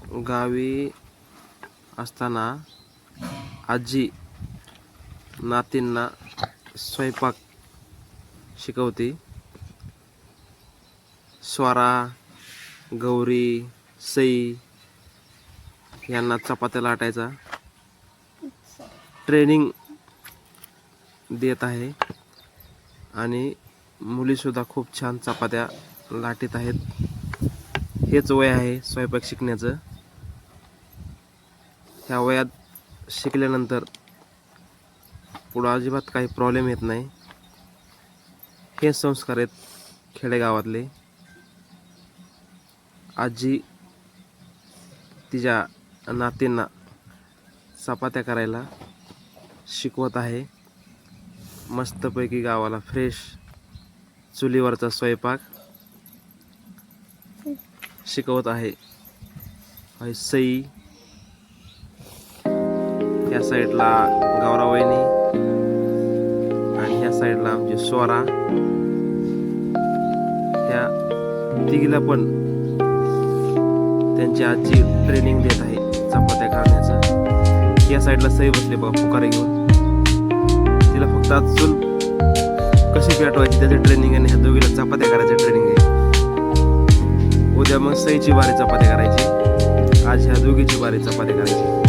गावी असताना आजी नातींना स्वयंपाक शिकवते. स्वरा, गौरी, सई यांना चपात्या लाटायचा ट्रेनिंग देत आहे आणि मुलीसुद्धा खूप छान चपात्या लाटीत आहेत. हेच वय आहे स्वयंपाक शिकण्याचं. ह्या वयात शिकल्यानंतर पुढं अजिबात काही प्रॉब्लेम येत नाही. हे संस्कार आहेत खेडेगावातले. आजी तिच्या नातींना चपात्या करायला शिकवत आहे. मस्तपैकी गावाला फ्रेश चुलीवरचा स्वयंपाक शिकवत आहे. सई, या साईडला गौरावहिनी आणि ह्या साईडला आमची स्वरा. ह्या तिघीला पण त्यांची आजी ट्रेनिंग देत आहे चपात्या करण्याचं. या साईडला सई बसली बघा फुकारे घेऊन. तिला फक्त आज चूल कशी पेटवायची त्याची ट्रेनिंग आणि ह्या दोघीला चपात्या करायची ट्रेनिंग आहे. उद्या मग सईची बारी चपात्या करायची, आज ह्या दोघीची बारी चपात्या करायची.